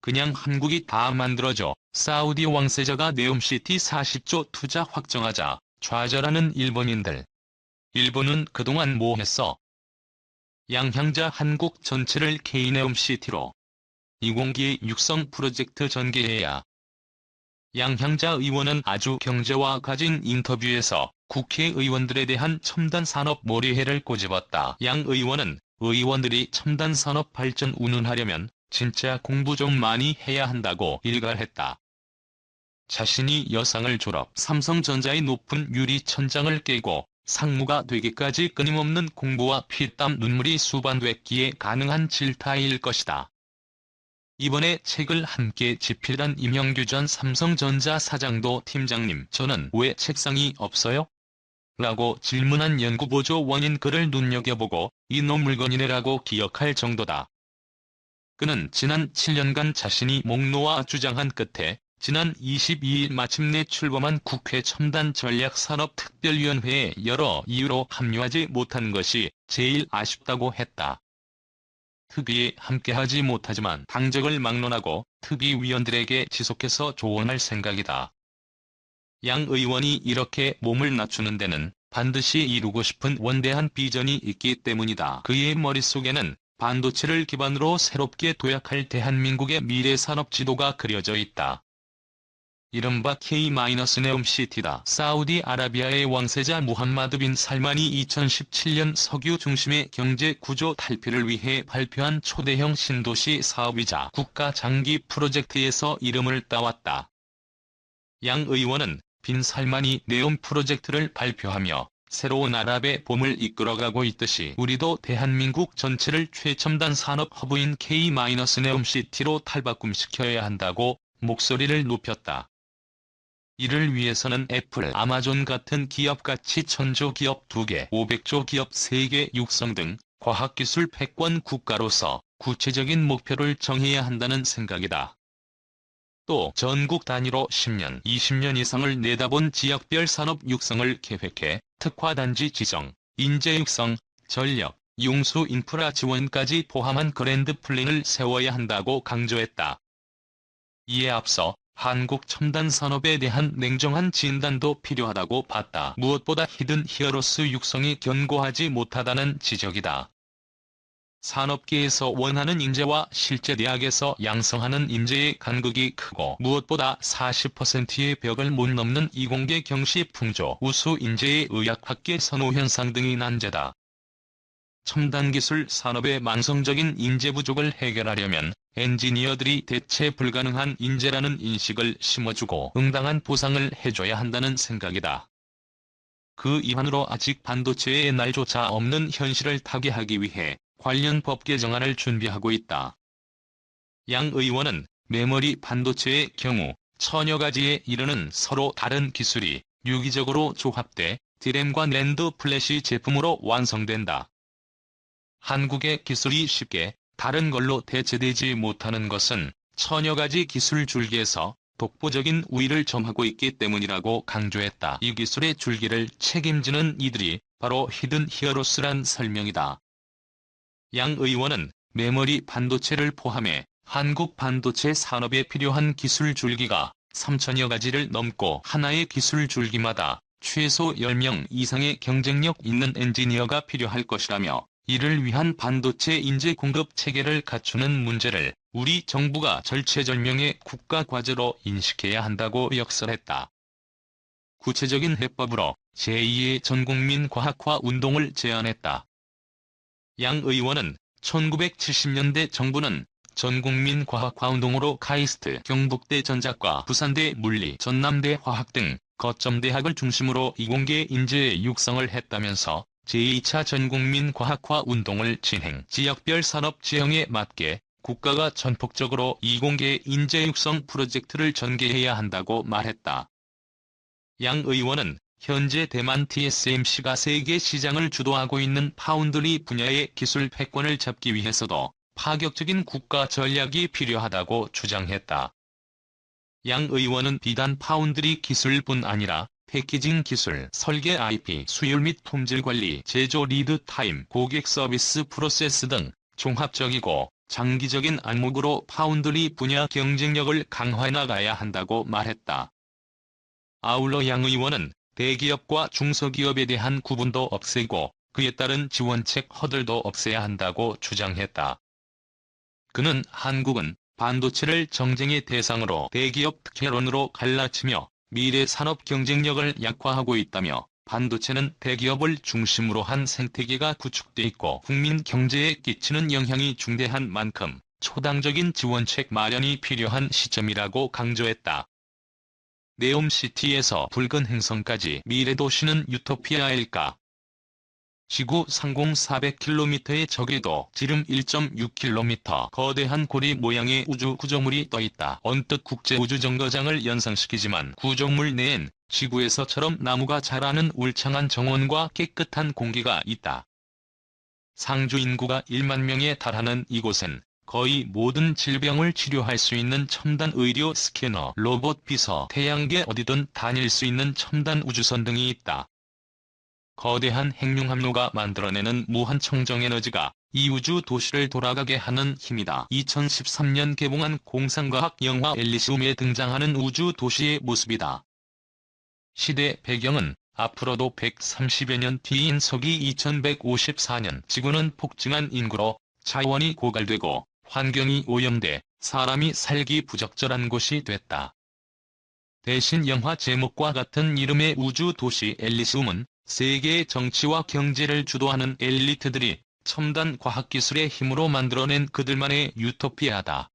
그냥 한국이 다 만들어줘. 사우디 왕세자가 네옴시티 40조 투자 확정하자 좌절하는 일본인들. 일본은 그동안 뭐 했어? 양향자 한국 전체를 K네옴시티로 20기의 육성 프로젝트 전개해야. 양향자 의원은 아주 경제와 가진 인터뷰에서 국회의원들에 대한 첨단산업 몰이해를 꼬집었다. 양 의원은 의원들이 첨단산업 발전 운운하려면 진짜 공부 좀 많이 해야 한다고 일갈했다. 자신이 여상을 졸업 삼성전자의 높은 유리천장을 깨고 상무가 되기까지 끊임없는 공부와 피땀 눈물이 수반됐기에 가능한 질타일 것이다. 이번에 책을 함께 집필한 임형규 전 삼성전자 사장도 팀장님 저는 왜 책상이 없어요? 라고 질문한 연구보조 원인 글을 눈여겨보고 이놈 물건이네라고 기억할 정도다. 그는 지난 7년간 자신이 목 놓아 주장한 끝에 지난 22일 마침내 출범한 국회 첨단전략산업특별위원회에 여러 이유로 합류하지 못한 것이 제일 아쉽다고 했다. 특위에 함께하지 못하지만 당적을 막론하고 특위위원들에게 지속해서 조언할 생각이다. 양 의원이 이렇게 몸을 낮추는 데는 반드시 이루고 싶은 원대한 비전이 있기 때문이다. 그의 머릿속에는 반도체를 기반으로 새롭게 도약할 대한민국의 미래 산업 지도가 그려져 있다. 이른바 K-네옴시티다. 사우디아라비아의 왕세자 무함마드 빈 살만이 2017년 석유 중심의 경제 구조 탈피를 위해 발표한 초대형 신도시 사업이자 국가 장기 프로젝트에서 이름을 따왔다. 양 의원은 빈 살만이 네옴 프로젝트를 발표하며 새로운 아랍의 봄을 이끌어가고 있듯이 우리도 대한민국 전체를 최첨단 산업 허브인 K-네옴시티로 탈바꿈시켜야 한다고 목소리를 높였다. 이를 위해서는 애플, 아마존 같은 기업같이 1000조 기업 2개, 500조 기업 3개 육성 등 과학기술 패권 국가로서 구체적인 목표를 정해야 한다는 생각이다. 또 전국 단위로 10년, 20년 이상을 내다본 지역별 산업 육성을 계획해 특화단지 지정, 인재 육성, 전력, 용수 인프라 지원까지 포함한 그랜드 플랜을 세워야 한다고 강조했다. 이에 앞서 한국 첨단 산업에 대한 냉정한 진단도 필요하다고 봤다. 무엇보다 히든 히어로스 육성이 견고하지 못하다는 지적이다. 산업계에서 원하는 인재와 실제 대학에서 양성하는 인재의 간극이 크고 무엇보다 40%의 벽을 못 넘는 이공계 경시 풍조, 우수 인재의 의학학계 선호 현상 등이 난제다. 첨단기술 산업의 만성적인 인재 부족을 해결하려면 엔지니어들이 대체 불가능한 인재라는 인식을 심어주고 응당한 보상을 해줘야 한다는 생각이다. 그 이한으로 아직 반도체의 날조차 없는 현실을 타개하기 위해 관련 법 개정안을 준비하고 있다. 양 의원은 메모리 반도체의 경우 1000여 가지에 이르는 서로 다른 기술이 유기적으로 조합돼 디램과 낸드 플래시 제품으로 완성된다. 한국의 기술이 쉽게 다른 걸로 대체되지 못하는 것은 1000여 가지 기술 줄기에서 독보적인 우위를 점하고 있기 때문이라고 강조했다. 이 기술의 줄기를 책임지는 이들이 바로 히든 히어로스란 설명이다. 양 의원은 메모리 반도체를 포함해 한국 반도체 산업에 필요한 기술 줄기가 3000여 가지를 넘고 하나의 기술 줄기마다 최소 10명 이상의 경쟁력 있는 엔지니어가 필요할 것이라며 이를 위한 반도체 인재 공급 체계를 갖추는 문제를 우리 정부가 절체절명의 국가 과제로 인식해야 한다고 역설했다. 구체적인 해법으로 제2의 전국민 과학화 운동을 제안했다. 양 의원은 1970년대 정부는 전국민 과학화 운동으로 카이스트, 경북대 전자과, 부산대 물리, 전남대 화학 등 거점 대학을 중심으로 이공계 인재 육성을 했다면서 제2차 전국민 과학화 운동을 진행, 지역별 산업 지형에 맞게 국가가 전폭적으로 이공계 인재 육성 프로젝트를 전개해야 한다고 말했다. 양 의원은 현재 대만 TSMC가 세계 시장을 주도하고 있는 파운드리 분야의 기술 패권을 잡기 위해서도 파격적인 국가 전략이 필요하다고 주장했다. 양 의원은 비단 파운드리 기술뿐 아니라 패키징 기술, 설계 IP, 수율 및 품질 관리, 제조 리드 타임, 고객 서비스 프로세스 등 종합적이고 장기적인 안목으로 파운드리 분야 경쟁력을 강화해 나가야 한다고 말했다. 아울러 양 의원은 대기업과 중소기업에 대한 구분도 없애고 그에 따른 지원책 허들도 없애야 한다고 주장했다. 그는 한국은 반도체를 정쟁의 대상으로 대기업 특혜론으로 갈라치며 미래 산업 경쟁력을 약화하고 있다며 반도체는 대기업을 중심으로 한 생태계가 구축돼 있고 국민 경제에 끼치는 영향이 중대한 만큼 초당적인 지원책 마련이 필요한 시점이라고 강조했다. 네옴시티에서 붉은 행성까지 미래도시는 유토피아일까? 지구 상공 400km의 적에도 지름 1.6km 거대한 고리 모양의 우주 구조물이 떠있다. 언뜻 국제우주정거장을 연상시키지만 구조물 내엔 지구에서처럼 나무가 자라는 울창한 정원과 깨끗한 공기가 있다. 상주 인구가 1만 명에 달하는 이곳엔 거의 모든 질병을 치료할 수 있는 첨단 의료 스캐너, 로봇 비서, 태양계 어디든 다닐 수 있는 첨단 우주선 등이 있다. 거대한 핵융합로가 만들어내는 무한 청정에너지가 이 우주 도시를 돌아가게 하는 힘이다. 2013년 개봉한 공상과학 영화 엘리시움에 등장하는 우주 도시의 모습이다. 시대 배경은 앞으로도 130여 년 뒤인 서기 2154년 지구는 폭증한 인구로 자원이 고갈되고 환경이 오염돼 사람이 살기 부적절한 곳이 됐다. 대신 영화 제목과 같은 이름의 우주 도시 엘리시움은 세계의 정치와 경제를 주도하는 엘리트들이 첨단 과학기술의 힘으로 만들어낸 그들만의 유토피아다.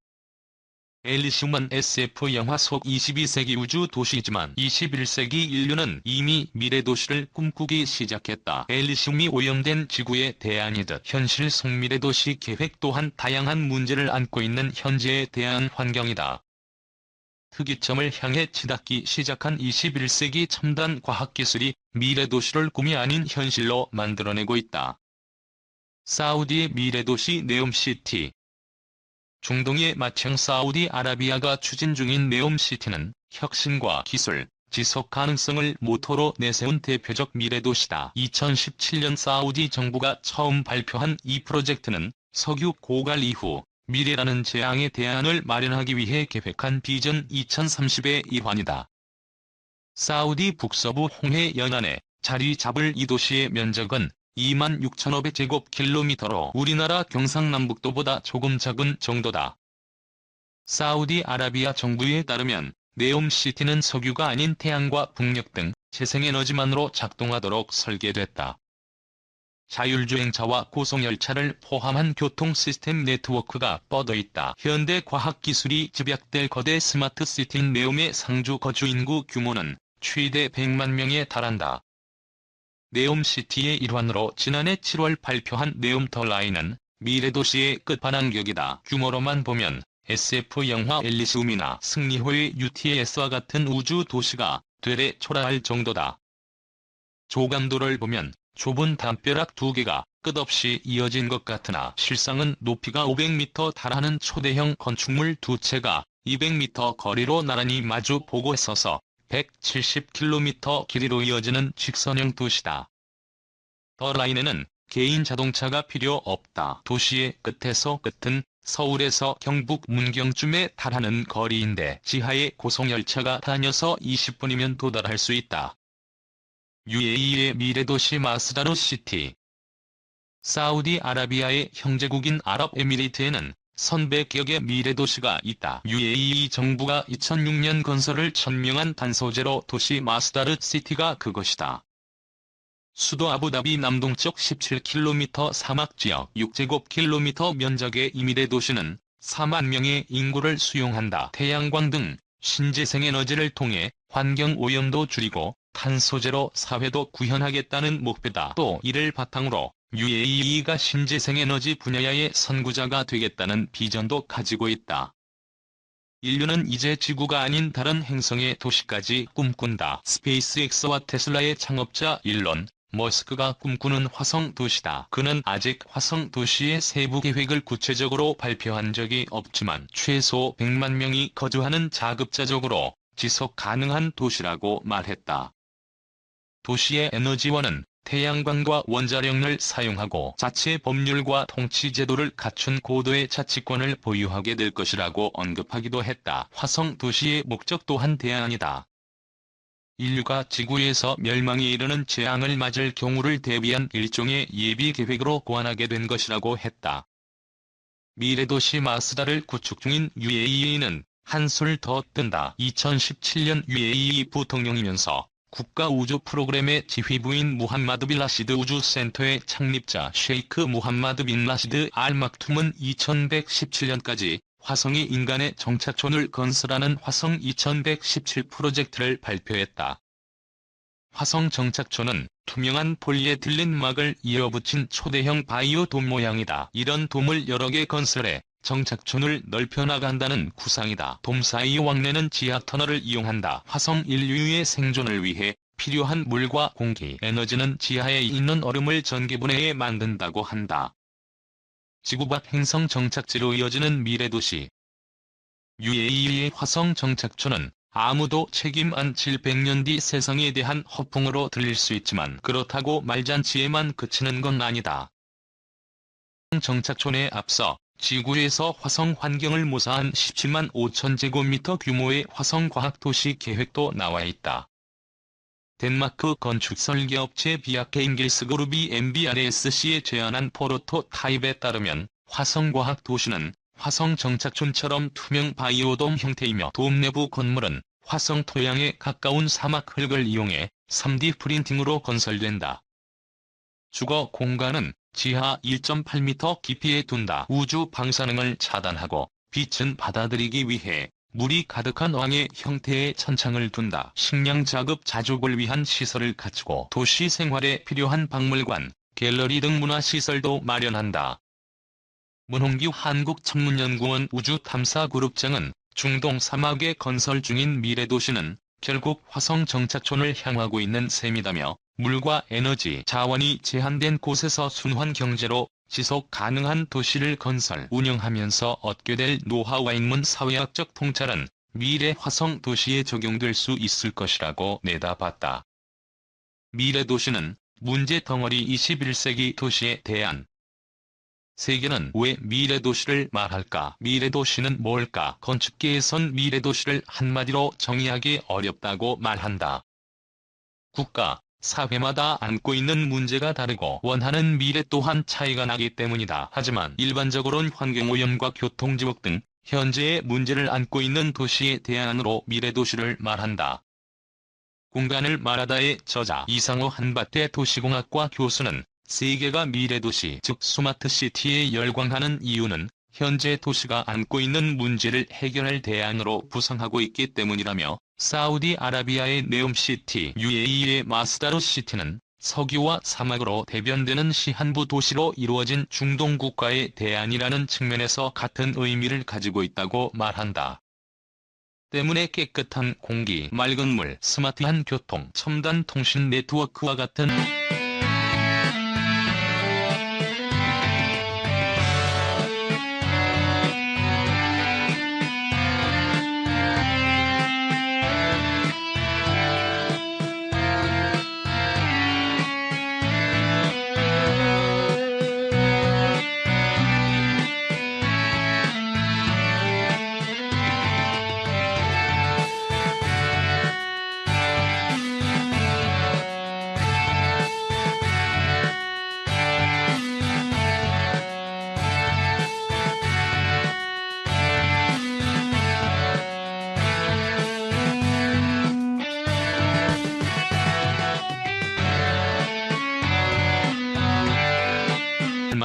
엘리시움은 SF 영화 속 22세기 우주 도시이지만 21세기 인류는 이미 미래도시를 꿈꾸기 시작했다. 엘리시움이 오염된 지구의 대안이듯 현실 속 미래도시 계획 또한 다양한 문제를 안고 있는 현재의 대안 환경이다. 특이점을 향해 치닫기 시작한 21세기 첨단 과학기술이 미래도시를 꿈이 아닌 현실로 만들어내고 있다. 사우디의 미래도시 네옴시티. 중동의 맏형 사우디아라비아가 추진 중인 네옴시티는 혁신과 기술, 지속 가능성을 모토로 내세운 대표적 미래도시다. 2017년 사우디 정부가 처음 발표한 이 프로젝트는 석유 고갈 이후 미래라는 재앙의 대안을 마련하기 위해 계획한 비전 2030의 일환이다. 사우디 북서부 홍해 연안에 자리 잡을 이 도시의 면적은 26,500제곱킬로미터로 우리나라 경상남북도보다 조금 작은 정도다. 사우디아라비아 정부에 따르면 네옴시티는 석유가 아닌 태양과 풍력 등 재생에너지만으로 작동하도록 설계됐다. 자율주행차와 고속열차를 포함한 교통 시스템 네트워크가 뻗어있다. 현대 과학기술이 집약될 거대 스마트시티인 네옴의 상주 거주 인구 규모는 최대 100만 명에 달한다. 네옴시티의 일환으로 지난해 7월 발표한 네옴터라인은 미래도시의 끝판왕격이다. 규모로만 보면 SF 영화 엘리시움이나 승리호의 UTS와 같은 우주 도시가 되레 초라할 정도다. 조감도를 보면 좁은 담벼락 2개가 끝없이 이어진 것 같으나 실상은 높이가 500m 달하는 초대형 건축물 2채가 200m 거리로 나란히 마주 보고 서서 170km 길이로 이어지는 직선형 도시다. 더 라인에는 개인 자동차가 필요 없다. 도시의 끝에서 끝은 서울에서 경북 문경쯤에 달하는 거리인데 지하에 고속열차가 다녀서 20분이면 도달할 수 있다. UAE의 미래도시 마스다르 시티. 사우디아라비아의 형제국인 아랍에미리트에는 1,100여 미래도시가 있다. UAE 정부가 2006년 건설을 천명한 단소제로 도시 마스다르 시티가 그것이다. 수도 아부다비 남동쪽 17km 사막지역 6제곱킬로미터 면적의 이 미래도시는 4만 명의 인구를 수용한다. 태양광 등 신재생에너지를 통해 환경오염도 줄이고 탄소제로 사회도 구현하겠다는 목표다. 또 이를 바탕으로 UAE가 신재생에너지 분야의 선구자가 되겠다는 비전도 가지고 있다. 인류는 이제 지구가 아닌 다른 행성의 도시까지 꿈꾼다. 스페이스X와 테슬라의 창업자 일론 머스크가 꿈꾸는 화성 도시다. 그는 아직 화성 도시의 세부 계획을 구체적으로 발표한 적이 없지만 최소 100만 명이 거주하는 자급자족으로 지속 가능한 도시라고 말했다. 도시의 에너지원은 태양광과 원자력을 사용하고 자체 법률과 통치 제도를 갖춘 고도의 자치권을 보유하게 될 것이라고 언급하기도 했다. 화성 도시의 목적 또한 대안이다. 인류가 지구에서 멸망에 이르는 재앙을 맞을 경우를 대비한 일종의 예비 계획으로 고안하게 된 것이라고 했다. 미래도시 마스다를 구축 중인 UAE는 한술 더 뜬다. 2017년 UAE 부통령이면서 국가우주 프로그램의 지휘부인 무함마드 빈 라시드 우주센터의 창립자 셰이크 무함마드 빈 라시드 알 막툼은 2117년까지 화성에 인간의 정착촌을 건설하는 화성 2117 프로젝트를 발표했다. 화성 정착촌은 투명한 폴리에틸렌막을 이어붙인 초대형 바이오 돔 모양이다. 이런 돔을 여러 개 건설해 정착촌을 넓혀나간다는 구상이다. 돔 사이 왕래는 지하 터널을 이용한다. 화성 인류의 생존을 위해 필요한 물과 공기, 에너지는 지하에 있는 얼음을 전기분해해 만든다고 한다. 지구 밖 행성 정착지로 이어지는 미래도시. UAE의 화성 정착촌은 아무도 책임 안 질 100년 뒤 세상에 대한 허풍으로 들릴 수 있지만 그렇다고 말잔치에만 그치는 건 아니다. 정착촌에 앞서 지구에서 화성 환경을 모사한 17만 5천 제곱미터 규모의 화성과학도시 계획도 나와 있다. 덴마크 건축설계업체 비아케 잉길스 그룹이 MBRSC에 제안한 프로토타입에 따르면 화성과학도시는 화성 정착촌처럼 투명 바이오돔 형태이며 돔 내부 건물은 화성 토양에 가까운 사막 흙을 이용해 3D 프린팅으로 건설된다. 주거 공간은 지하 1.8m 깊이에 둔다. 우주 방사능을 차단하고 빛은 받아들이기 위해 물이 가득한 왕의 형태의 천창을 둔다. 식량 자급 자족을 위한 시설을 갖추고 도시 생활에 필요한 박물관, 갤러리 등 문화시설도 마련한다. 문홍규 한국천문연구원 우주탐사그룹장은 중동 사막에 건설 중인 미래도시는 결국 화성 정착촌을 향하고 있는 셈이다며 물과 에너지 자원이 제한된 곳에서 순환 경제로 지속 가능한 도시를 건설, 운영하면서 얻게 될 노하우와 인문 사회학적 통찰은 미래 화성 도시에 적용될 수 있을 것이라고 내다봤다. 미래 도시는 문제 덩어리 21세기 도시의 대안. 세계는 왜 미래도시를 말할까? 미래도시는 뭘까? 건축계에선 미래도시를 한마디로 정의하기 어렵다고 말한다. 국가, 사회마다 안고 있는 문제가 다르고 원하는 미래 또한 차이가 나기 때문이다. 하지만 일반적으로는 환경오염과 교통지옥 등 현재의 문제를 안고 있는 도시의 대안으로 미래도시를 말한다. 공간을 말하다의 저자 이상호 한밭대 도시공학과 교수는 세계가 미래도시 즉 스마트시티에 열광하는 이유는 현재 도시가 안고 있는 문제를 해결할 대안으로 부상하고 있기 때문이라며 사우디아라비아의 네옴시티, UAE의 마스다르 시티는 석유와 사막으로 대변되는 시한부 도시로 이루어진 중동 국가의 대안이라는 측면에서 같은 의미를 가지고 있다고 말한다. 때문에 깨끗한 공기, 맑은 물, 스마트한 교통, 첨단 통신 네트워크와 같은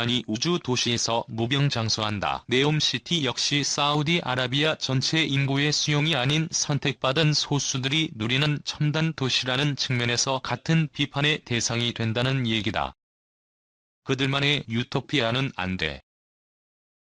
만이 우주 도시에서 무병장수한다. 네옴시티 역시 사우디아라비아 전체 인구의 수용이 아닌 선택받은 소수들이 누리는 첨단 도시라는 측면에서 같은 비판의 대상이 된다는 얘기다. 그들만의 유토피아는 안 돼.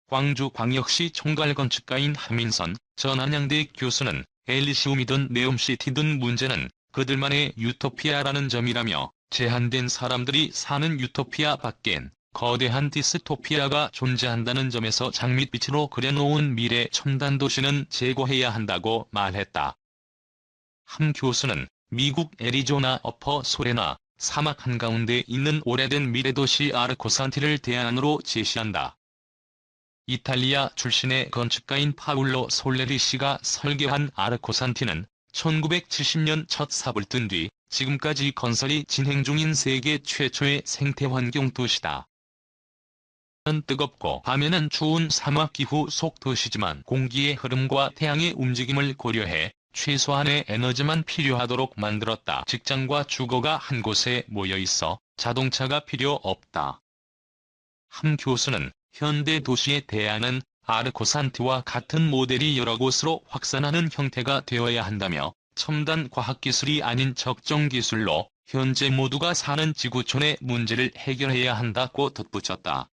광주광역시 총괄건축가인 하민선 전 한양대 교수는 엘리시움이든 네옴시티든 문제는 그들만의 유토피아라는 점이라며 제한된 사람들이 사는 유토피아 밖엔 거대한 디스토피아가 존재한다는 점에서 장밋빛으로 그려놓은 미래 첨단도시는 제거해야 한다고 말했다. 함 교수는 미국 애리조나 어퍼 소레나 사막 한가운데 있는 오래된 미래도시 아르코산티를 대안으로 제시한다. 이탈리아 출신의 건축가인 파울로 솔레리 씨가 설계한 아르코산티는 1970년 첫 삽을 뜬 뒤 지금까지 건설이 진행 중인 세계 최초의 생태환경 도시다. 낮에는 뜨겁고 밤에는 추운 사막기후 속 도시지만 공기의 흐름과 태양의 움직임을 고려해 최소한의 에너지만 필요하도록 만들었다. 직장과 주거가 한 곳에 모여 있어 자동차가 필요 없다. 한 교수는 현대 도시의 대안은 아르코산티와 같은 모델이 여러 곳으로 확산하는 형태가 되어야 한다며 첨단 과학기술이 아닌 적정기술로 현재 모두가 사는 지구촌의 문제를 해결해야 한다고 덧붙였다.